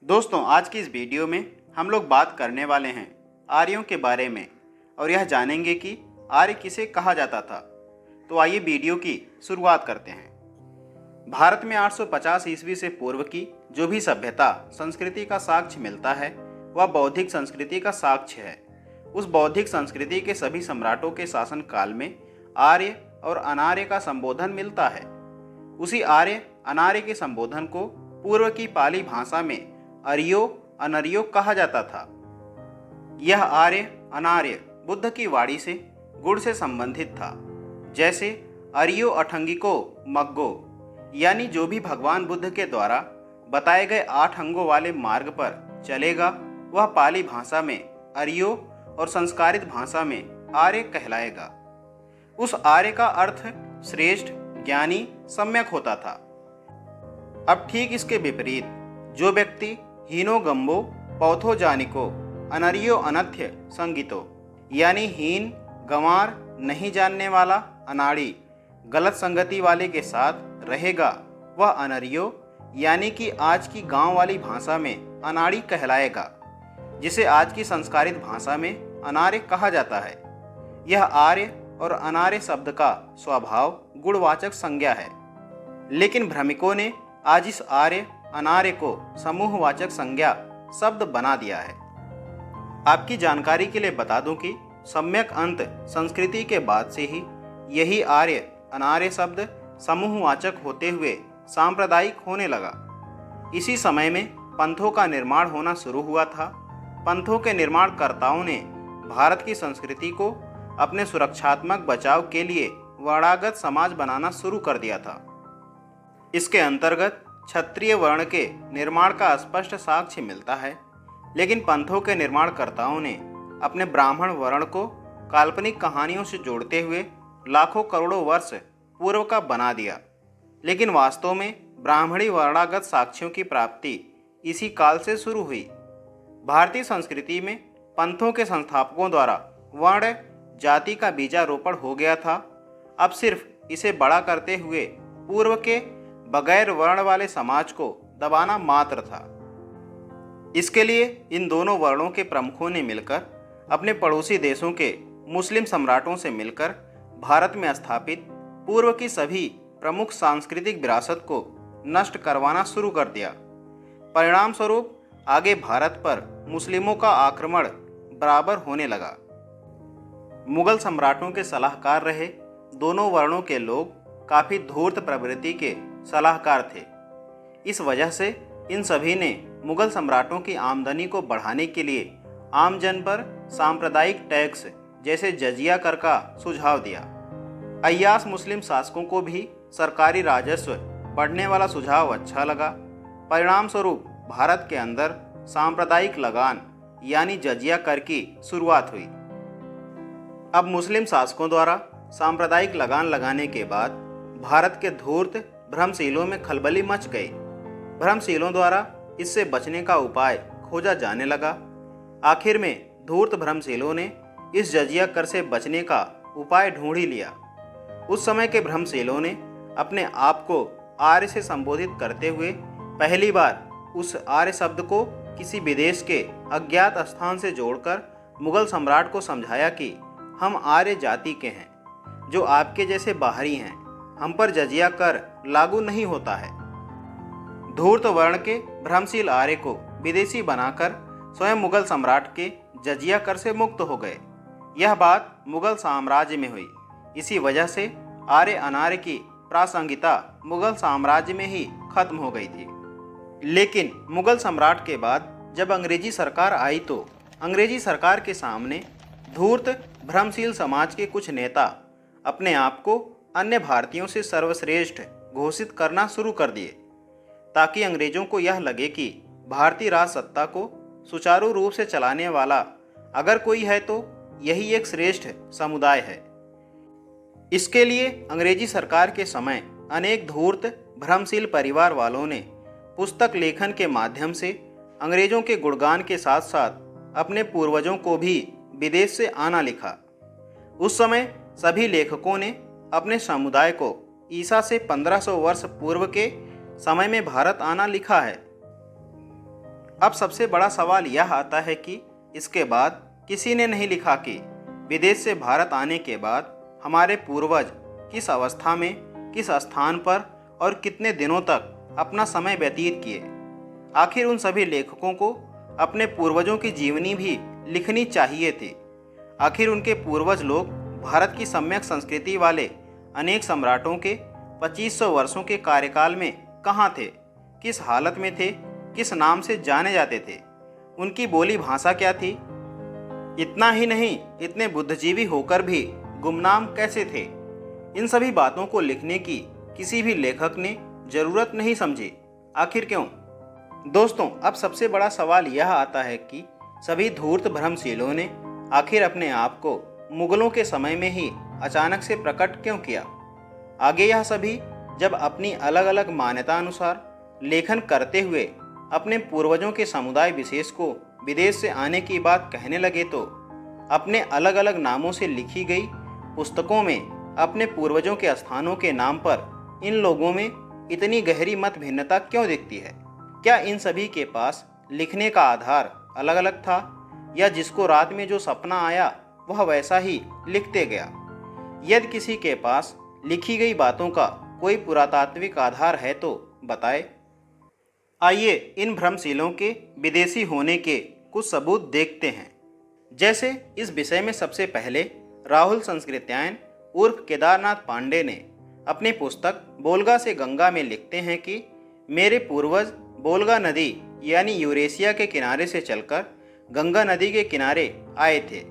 दोस्तों, आज की इस वीडियो में हम लोग बात करने वाले हैं आर्यों के बारे में और यह जानेंगे कि आर्य किसे कहा जाता था। तो आइए वीडियो की शुरुआत करते हैं। भारत में 850 ईस्वी से पूर्व की जो भी सभ्यता संस्कृति का साक्ष्य मिलता है वह बौद्धिक संस्कृति का साक्ष्य है। उस बौद्धिक संस्कृति के सभी सम्राटों के शासन काल में आर्य और अनार्य का संबोधन मिलता है। उसी आर्य अनार्य के संबोधन को पूर्व की पाली भाषा में अर्यो अनर्यो कहा जाता था। यह आर्य अनार्य बुद्ध की वाणी से गुण से संबंधित था। जैसे अर्यो अठंगिको मग्गो, यानी जो भी भगवान बुद्ध के द्वारा बताए गए 8 अंगों वाले मार्ग पर चलेगा वह पाली भाषा में अर्यो और संस्कारित भाषा में आर्य कहलाएगा। उस आर्य का अर्थ श्रेष्ठ, ज्ञानी, सम्यक होता था। अब ठीक इसके विपरीत जो व्यक्ति हीनो गंबो पौथो जानिको अनर्यो अनथ्य संगीतो, यानी हीन, गंवार, नहीं जानने वाला, अनाड़ी, गलत संगति वाले के साथ रहेगा वह अनर्यो, यानी कि आज की गांव वाली भाषा में अनाड़ी कहलाएगा, जिसे आज की संस्कारित भाषा में अनार्य कहा जाता है। यह आर्य और अनार्य शब्द का स्वभाव गुणवाचक संज्ञा है, लेकिन भ्रमिकों ने आज इस आर्य अनार्य को समूहवाचक संज्ञा शब्द बना दिया है। आपकी जानकारी के लिए बता दूं कि सम्यक अंत संस्कृति के बाद से ही यही आर्य अनार्य शब्द समूहवाचक होते हुए सांप्रदायिक होने लगा। इसी समय में पंथों का निर्माण होना शुरू हुआ था। पंथों के निर्माणकर्ताओं ने भारत की संस्कृति को अपने सुरक्षात्मक बचाव के लिए वर्णागत समाज बनाना शुरू कर दिया था। इसके अंतर्गत क्षत्रिय वर्ण के निर्माण का स्पष्ट साक्ष्य मिलता है, लेकिन पंथों के निर्माणकर्ताओं ने अपने ब्राह्मण वर्ण को काल्पनिक कहानियों से जोड़ते हुए लाखों करोड़ों वर्ष पूर्व का बना दिया। लेकिन वास्तव में ब्राह्मणी वर्णागत साक्ष्यों की प्राप्ति इसी काल से शुरू हुई। भारतीय संस्कृति में पंथों के संस्थापकों द्वारा वर्ण जाति का बीजारोपण हो गया था। अब सिर्फ इसे बड़ा करते हुए पूर्व के बगैर वर्ण वाले समाज को दबाना मात्र था। इसके लिए इन दोनों वर्णों के प्रमुखों ने मिलकर अपने पड़ोसी देशों के मुस्लिम सम्राटों से मिलकर भारत में स्थापित पूर्व की सभी प्रमुख सांस्कृतिक विरासत को नष्ट करवाना शुरू कर दिया। परिणाम स्वरूप आगे भारत पर मुस्लिमों का आक्रमण बराबर होने लगा। मुगल सम्राटों के सलाहकार रहे दोनों वर्णों के लोग काफ़ी धूर्त प्रवृत्ति के सलाहकार थे। इस वजह से इन सभी ने मुगल सम्राटों की आमदनी को बढ़ाने के लिए आमजन पर सांप्रदायिक टैक्स जैसे जजिया कर का सुझाव दिया। अय्याश मुस्लिम शासकों को भी सरकारी राजस्व बढ़ने वाला सुझाव अच्छा लगा। परिणाम स्वरूप भारत के अंदर सांप्रदायिक लगान यानी जजिया कर की शुरुआत हुई। अब मुस्लिम शासकों द्वारा सांप्रदायिक लगान लगाने के बाद भारत के धूर्त भ्रमशीलों में खलबली मच गई। भ्रमशीलों द्वारा इससे बचने का उपाय खोजा जाने लगा। आखिर में धूर्त भ्रमशीलों ने इस जजिया कर से बचने का उपाय ढूंढ ही लिया। उस समय के भ्रमशीलों ने अपने आप को आर्य से संबोधित करते हुए पहली बार उस आर्य शब्द को किसी विदेश के अज्ञात स्थान से जोड़कर मुगल सम्राट को समझाया कि हम आर्य जाति के हैं, जो आपके जैसे बाहरी हैं, हम पर जजिया कर लागू नहीं होता है। धूर्त वर्ण के भ्रमशील आर्य को विदेशी बनाकर स्वयं मुगल सम्राट के जजिया कर से मुक्त हो गए। यह बात मुगल साम्राज्य में हुई। इसी वजह से आर्य अनार्य की प्रासंगिकता मुगल साम्राज्य में ही खत्म हो गई थी। लेकिन मुगल सम्राट के बाद जब अंग्रेजी सरकार आई तो अंग्रेजी सरकार के सामने धूर्त भ्रमशील समाज के कुछ नेता अपने आप को अन्य भारतीयों से सर्वश्रेष्ठ घोषित करना शुरू कर दिए, ताकि अंग्रेजों को यह लगे कि भारतीय राज सत्ता को सुचारू रूप से चलाने वाला अगर कोई है तो यही एक श्रेष्ठ समुदाय है। इसके लिए अंग्रेजी सरकार के समय अनेक धूर्त भ्रमशील परिवार वालों ने पुस्तक लेखन के माध्यम से अंग्रेजों के गुणगान के साथ साथ अपने पूर्वजों को भी विदेश से आना लिखा। उस समय सभी लेखकों ने अपने समुदाय को ईसा से 1500 वर्ष पूर्व के समय में भारत आना लिखा है। अब सबसे बड़ा सवाल यह आता है कि इसके बाद किसी ने नहीं लिखा कि विदेश से भारत आने के बाद हमारे पूर्वज किस अवस्था में, किस स्थान पर और कितने दिनों तक अपना समय व्यतीत किए। आखिर उन सभी लेखकों को अपने पूर्वजों की जीवनी भी लिखनी चाहिए थी। आखिर उनके पूर्वज लोग भारत की सम्यक संस्कृति वाले अनेक सम्राटों के 2500 वर्षों के कार्यकाल में कहाँ थे, किस हालत में थे, किस नाम से जाने जाते थे, उनकी बोली भाषा क्या थी। इतना ही नहीं, इतने बुद्धिजीवी होकर भी गुमनाम कैसे थे। इन सभी बातों को लिखने की किसी भी लेखक ने जरूरत नहीं समझी। आखिर क्यों? दोस्तों, अब सबसे बड़ा सवाल यह आता है कि सभी धूर्त भ्रमशीलों ने आखिर अपने आप को मुगलों के समय में ही अचानक से प्रकट क्यों किया। आगे यह सभी जब अपनी अलग अलग मान्यता अनुसार लेखन करते हुए अपने पूर्वजों के समुदाय विशेष को विदेश से आने की बात कहने लगे तो अपने अलग अलग नामों से लिखी गई पुस्तकों में अपने पूर्वजों के स्थानों के नाम पर इन लोगों में इतनी गहरी मत भिन्नता क्यों दिखती है? क्या इन सभी के पास लिखने का आधार अलग अलग था, या जिसको रात में जो सपना आया वह वैसा ही लिखते गया? यदि किसी के पास लिखी गई बातों का कोई पुरातात्विक आधार है तो बताए। आइए इन भ्रमशीलों के विदेशी होने के कुछ सबूत देखते हैं। जैसे इस विषय में सबसे पहले राहुल संस्कृत्यायन उर्फ केदारनाथ पांडे ने अपनी पुस्तक बोल्गा से गंगा में लिखते हैं कि मेरे पूर्वज बोल्गा नदी यानी यूरेशिया के किनारे से चलकर गंगा नदी के किनारे आए थे।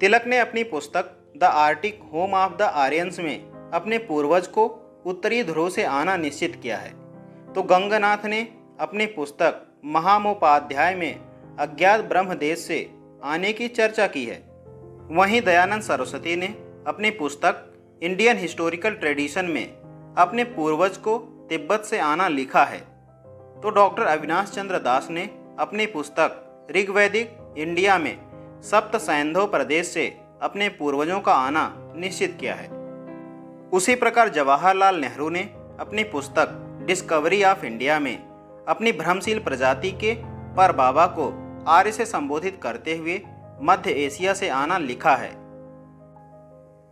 तिलक ने अपनी पुस्तक the Arctic home of the Aryans में अपने पूर्वज को उत्तरी ध्रुव से आना निश्चित किया है। तो गंगानाथ ने अपनी पुस्तक महामोपाध्याय में अज्ञात ब्रह्म देश से आने की चर्चा की है। वहीं दयानंद सरस्वती ने अपनी पुस्तक इंडियन हिस्टोरिकल ट्रेडिशन में अपने पूर्वज को तिब्बत से आना लिखा है। तो डॉक्टर अविनाश चंद्र दास ने अपनी पुस्तक ऋग्वैदिक इंडिया में सप्त सैंधव प्रदेश से अपने पूर्वजों का आना निश्चित किया है। उसी प्रकार जवाहरलाल नेहरू ने अपनी पुस्तक डिस्कवरी ऑफ इंडिया में अपनी भ्रमशील प्रजाति के पर बाबा को आर्य से संबोधित करते हुए मध्य एशिया से आना लिखा है।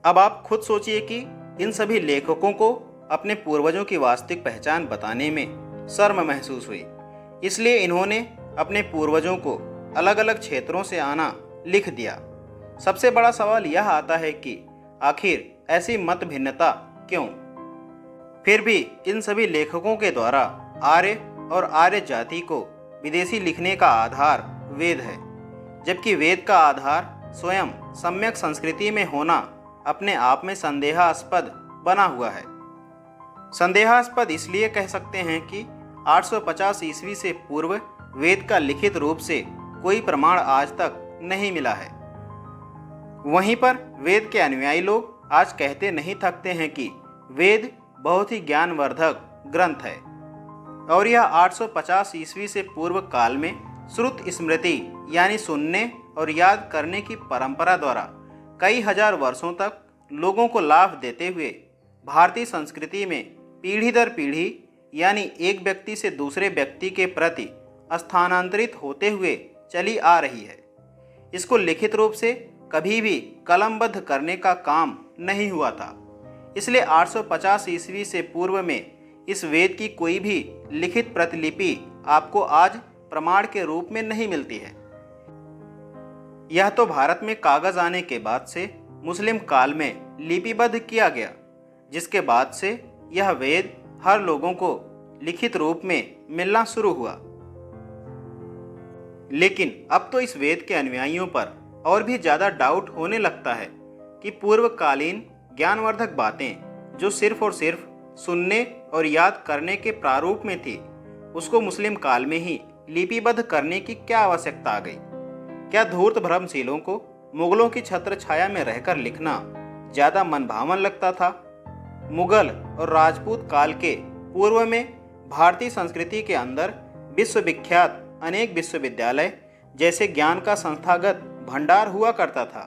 अब आप खुद सोचिए कि इन सभी लेखकों को अपने पूर्वजों की वास्तविक पहचान बताने में शर्म महसूस हुई, इसलिए इन्होंने अपने पूर्वजों को अलग अलग क्षेत्रों से आना लिख दिया। सबसे बड़ा सवाल यह आता है कि आखिर ऐसी मत भिन्नता क्यों? फिर भी इन सभी लेखकों के द्वारा आर्य और आर्य जाति को विदेशी लिखने का आधार वेद है, जबकि वेद का आधार स्वयं सम्यक संस्कृति में होना अपने आप में संदेहास्पद बना हुआ है। संदेहास्पद इसलिए कह सकते हैं कि 850 ईस्वी से पूर्व वेद का लिखित रूप से कोई प्रमाण आज तक नहीं मिला है। वहीं पर वेद के अनुयायी लोग आज कहते नहीं थकते हैं कि वेद बहुत ही ज्ञानवर्धक ग्रंथ है और यह 850 ईस्वी से पूर्व काल में श्रुत स्मृति यानी सुनने और याद करने की परंपरा द्वारा कई हजार वर्षों तक लोगों को लाभ देते हुए भारतीय संस्कृति में पीढ़ी दर पीढ़ी यानी एक व्यक्ति से दूसरे व्यक्ति के प्रति स्थानांतरित होते हुए चली आ रही है। इसको लिखित रूप से कभी भी कलमबद्ध करने का काम नहीं हुआ था, इसलिए 850 ईस्वी से पूर्व में इस वेद की कोई भी लिखित प्रतिलिपि आपको आज प्रमाण के रूप में नहीं मिलती है। यह तो भारत में कागज आने के बाद से मुस्लिम काल में लिपिबद्ध किया गया, जिसके बाद से यह वेद हर लोगों को लिखित रूप में मिलना शुरू हुआ। लेकिन अब तो इस वेद के अनुयायियों पर और भी ज़्यादा डाउट होने लगता है कि पूर्वकालीन ज्ञानवर्धक बातें जो सिर्फ और सिर्फ सुनने और याद करने के प्रारूप में थी, उसको मुस्लिम काल में ही लिपिबद्ध करने की क्या आवश्यकता आ गई? क्या धूर्त भ्रमशीलों को मुगलों की छत्र छाया में रहकर लिखना ज़्यादा मनभावन लगता था? मुगल और राजपूत काल के पूर्व में भारतीय संस्कृति के अंदर विश्वविख्यात अनेक विश्वविद्यालय जैसे ज्ञान का संस्थागत भंडार हुआ करता था।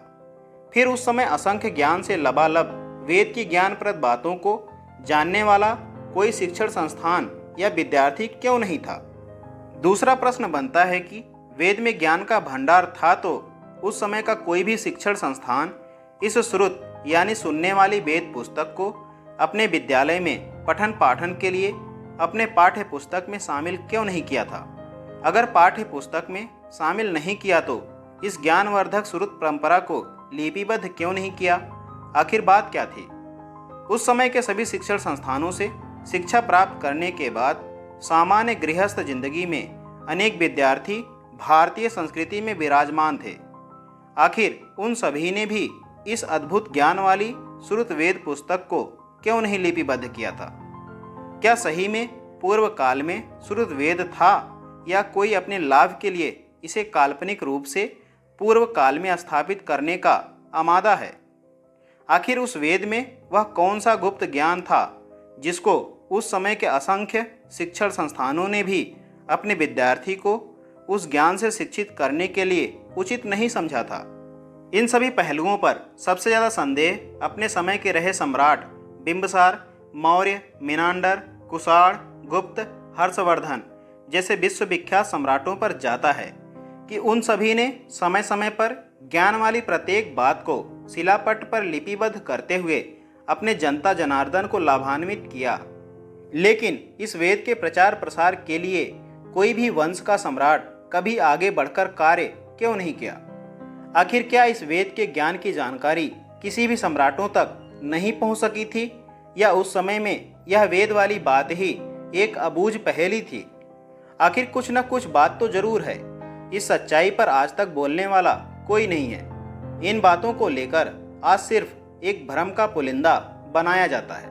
फिर उस समय असंख्य ज्ञान से लबालब वेद की ज्ञानप्रद बातों को जानने वाला कोई शिक्षण संस्थान या विद्यार्थी क्यों नहीं था? दूसरा प्रश्न बनता है कि वेद में ज्ञान का भंडार था तो उस समय का कोई भी शिक्षण संस्थान इस श्रुत यानी सुनने वाली वेद पुस्तक को अपने विद्यालय में पठन पाठन के लिए अपने पाठ्य पुस्तक में शामिल क्यों नहीं किया था? अगर पाठ्य पुस्तक में शामिल नहीं किया तो इस ज्ञानवर्धक श्रुत परंपरा को लिपिबद्ध क्यों नहीं किया? आखिर बात क्या थी? उस समय के सभी शिक्षण संस्थानों से शिक्षा प्राप्त करने के बाद सामान्य गृहस्थ जिंदगी में अनेक विद्यार्थी भारतीय संस्कृति में विराजमान थे। आखिर उन सभी ने भी इस अद्भुत ज्ञान वाली श्रुत वेद पुस्तक को क्यों नहीं लिपिबद्ध किया था? क्या सही में पूर्व काल में श्रुत वेद था या कोई अपने लाभ के लिए इसे काल्पनिक रूप से पूर्व काल में स्थापित करने का आमादा है? आखिर उस वेद में वह कौन सा गुप्त ज्ञान था जिसको उस समय के असंख्य शिक्षण संस्थानों ने भी अपने विद्यार्थी को उस ज्ञान से शिक्षित करने के लिए उचित नहीं समझा था? इन सभी पहलुओं पर सबसे ज़्यादा संदेह अपने समय के रहे सम्राट बिंबिसार, मौर्य, मिनांडर, कुषाण, गुप्त, हर्षवर्धन जैसे विश्वविख्यात सम्राटों पर जाता है कि उन सभी ने समय समय पर ज्ञान वाली प्रत्येक बात को शिलापट पर लिपिबद्ध करते हुए अपने जनता जनार्दन को लाभान्वित किया। लेकिन इस वेद के प्रचार प्रसार के लिए कोई भी वंश का सम्राट कभी आगे बढ़कर कार्य क्यों नहीं किया? आखिर क्या इस वेद के ज्ञान की जानकारी किसी भी सम्राटों तक नहीं पहुंच सकी थी या उस समय में यह वेद वाली बात ही एक अबूझ पहेली थी? आखिर कुछ न कुछ बात तो जरूर है। इस सच्चाई पर आज तक बोलने वाला कोई नहीं है। इन बातों को लेकर आज सिर्फ एक भ्रम का पुलिंदा बनाया जाता है।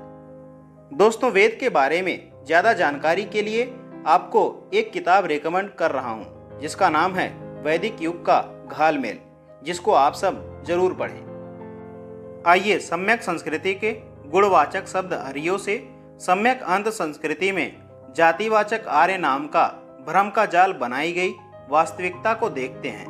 दोस्तों, वेद के बारे में ज़्यादा जानकारी के लिए आपको एक किताब रेकमेंड कर रहा हूँ जिसका नाम है वैदिक युग का घालमेल, जिसको आप सब जरूर पढ़ें। आइए सम्यक संस्कृति के गुणवाचक शब्द आर्यों से सम्यक अंत संस्कृति में जातिवाचक आर्य नाम का भ्रम का जाल बनाई गई वास्तविकता को देखते हैं।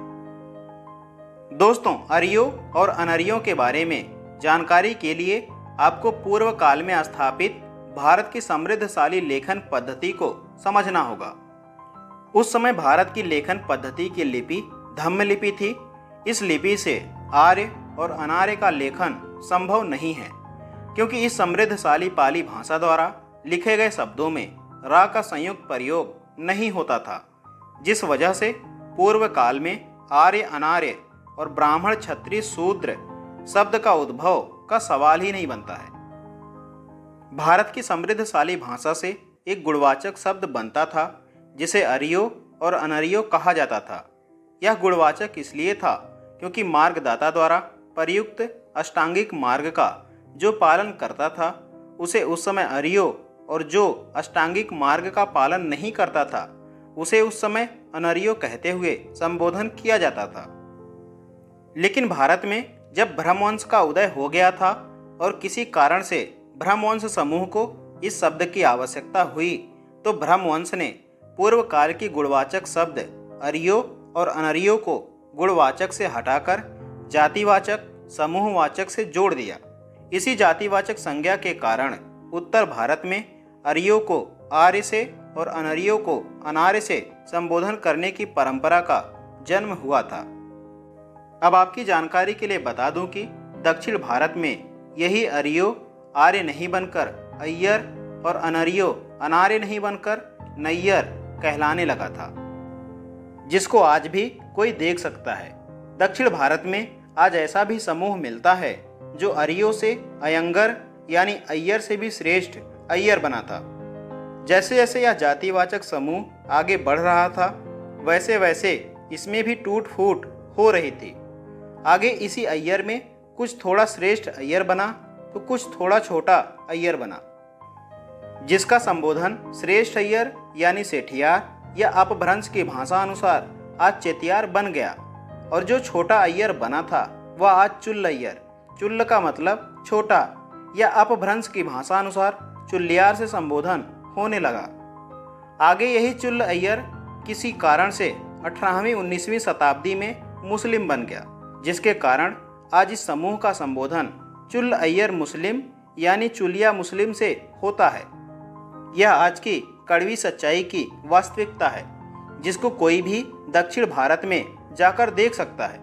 दोस्तों, आर्यों और अनार्यों के बारे में जानकारी के लिए आपको पूर्व काल में स्थापित भारत की समृद्धशाली लेखन पद्धति को समझना होगा। उस समय भारत की लेखन पद्धति की लिपि धम्म लिपि थी। इस लिपि से आर्य और अनार्य का लेखन संभव नहीं है, क्योंकि इस समृद्धशाली पाली भाषा द्वारा लिखे गए शब्दों में रा का संयुक्त प्रयोग नहीं होता था, जिस वजह से पूर्व काल में आर्य, अनार्य और ब्राह्मण, क्षत्रिय, शूद्र शब्द का उद्भव का सवाल ही नहीं बनता है। भारत की समृद्धशाली भाषा से एक गुणवाचक शब्द बनता था जिसे आर्यों और अनार्यों कहा जाता था। यह गुणवाचक इसलिए था क्योंकि मार्गदाता द्वारा प्रयुक्त अष्टांगिक मार्ग का जो पालन करता था उसे उस समय आर्यों, और जो अष्टांगिक मार्ग का पालन नहीं करता था उसे उस समय अनार्यों कहते हुए संबोधन किया जाता था। लेकिन भारत में जब ब्रह्मवंश का उदय हो गया था और किसी कारण से ब्रह्मवंश समूह को इस शब्द की आवश्यकता हुई, तो ब्रह्मवंश ने पूर्व काल की गुणवाचक शब्द आर्यों और अनार्यों को गुणवाचक से हटाकर जातिवाचक, समूहवाचक से जोड़ दिया। इसी जातिवाचक संज्ञा के कारण उत्तर भारत में आर्यों को आर्य से और अनार्यों को अनार्य से संबोधन करने की परंपरा का जन्म हुआ था। अब आपकी जानकारी के लिए बता दूं कि दक्षिण भारत में यही आर्यों आर्य नहीं बनकर अय्यर और अनार्यों अनार्य नहीं बनकर नैयर कहलाने लगा था, जिसको आज भी कोई देख सकता है। दक्षिण भारत में आज ऐसा भी समूह मिलता है जो आर्यों से अयंगर यानी अय्यर से भी श्रेष्ठ अय्यर बना था। जैसे जैसे यह जातिवाचक समूह आगे बढ़ रहा था, वैसे वैसे इसमें भी टूट फूट हो रही थी। आगे इसी अय्यर में कुछ थोड़ा श्रेष्ठ अय्यर बना तो कुछ थोड़ा छोटा अय्यर बना, जिसका संबोधन श्रेष्ठ अय्यर यानी सेठियार या अपभ्रंश की भाषा अनुसार आज चेतियार बन गया, और जो छोटा अय्यर बना था वह आज चुल्ल अय्यर, चुल्ल का मतलब छोटा, या अपभ्रंश की भाषा अनुसार चुल्लियार से संबोधन होने लगा। आगे यही चुल्ल अय्यर किसी कारण से 18वीं 19वीं शताब्दी में मुस्लिम बन गया, जिसके कारण आज इस समूह का संबोधन चुल्ल अय्यर मुस्लिम यानी चुलिया मुस्लिम से होता है। यह आज की कड़वी सच्चाई की वास्तविकता है। जिसको कोई भी दक्षिण भारत में जाकर देख सकता है।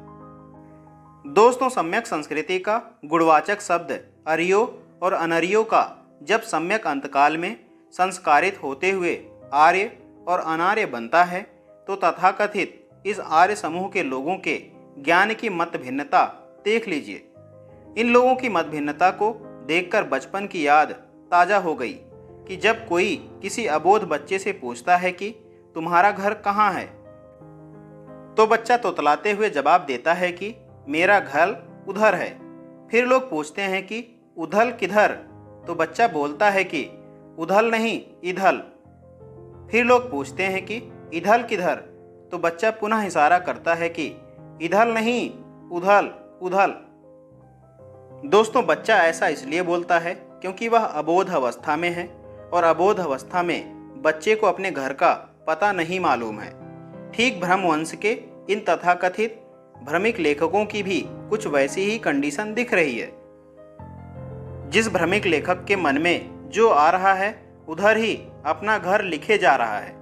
दोस्तों, सम्यक संस्कृति का गुणवाचक शब्द अरियो और अनरियो का जब सम्यक अंतकाल में संस्कारित होते हुए आर्य और अनार्य बनता है तो तथाकथित इस आर्य समूह के लोगों के ज्ञान की मत भिन्नता देख लीजिए। इन लोगों की मत भिन्नता को देखकर बचपन की याद ताज़ा हो गई कि जब कोई किसी अबोध बच्चे से पूछता है कि तुम्हारा घर कहाँ है, तो बच्चा तोतलाते हुए जवाब देता है कि मेरा घर उधर है। फिर लोग पूछते हैं कि उधल किधर, तो बच्चा बोलता है कि उधल नहीं इधल। फिर लोग पूछते हैं कि इधल किधर, तो बच्चा पुनः इशारा करता है कि इधल नहीं उधल उधल। दोस्तों, बच्चा ऐसा इसलिए बोलता है क्योंकि वह अबोध अवस्था में है और अबोध अवस्था में बच्चे को अपने घर का पता नहीं मालूम है। ठीक भ्रमवंश के इन तथाकथित भ्रमिक लेखकों की भी कुछ वैसी ही कंडीशन दिख रही है। जिस भ्रमिक लेखक के मन में जो आ रहा है उधर ही अपना घर लिखे जा रहा है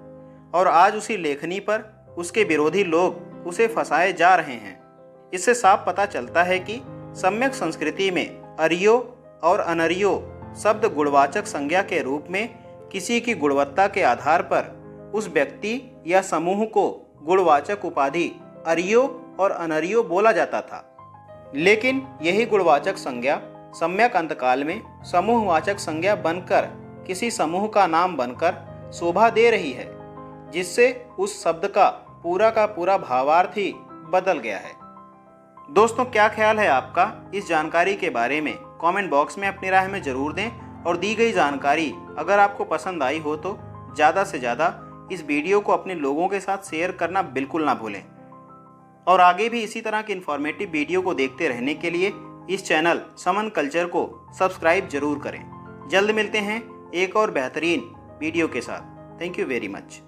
और आज उसी लेखनी पर उसके विरोधी लोग उसे फंसाए जा रहे हैं। इससे साफ पता चलता है कि सम्यक संस्कृति में अरियो और अनरियो शब्द गुणवाचक संज्ञा के रूप में किसी की गुणवत्ता के आधार पर उस व्यक्ति या समूह को गुणवाचक उपाधि अरियो और अनरियो बोला जाता था। लेकिन यही गुणवाचक संज्ञा सम्यक अंतकाल में समूहवाचक संज्ञा बनकर किसी समूह का नाम बनकर शोभा दे रही है, जिससे उस शब्द का पूरा भावार्थ ही बदल गया है। दोस्तों, क्या ख्याल है आपका इस जानकारी के बारे में? कमेंट बॉक्स में अपनी राय में ज़रूर दें और दी गई जानकारी अगर आपको पसंद आई हो तो ज़्यादा से ज़्यादा इस वीडियो को अपने लोगों के साथ शेयर करना बिल्कुल ना भूलें। और आगे भी इसी तरह के इन्फॉर्मेटिव वीडियो को देखते रहने के लिए इस चैनल समन कल्चर को सब्सक्राइब जरूर करें। जल्द मिलते हैं एक और बेहतरीन वीडियो के साथ। Thank you very much.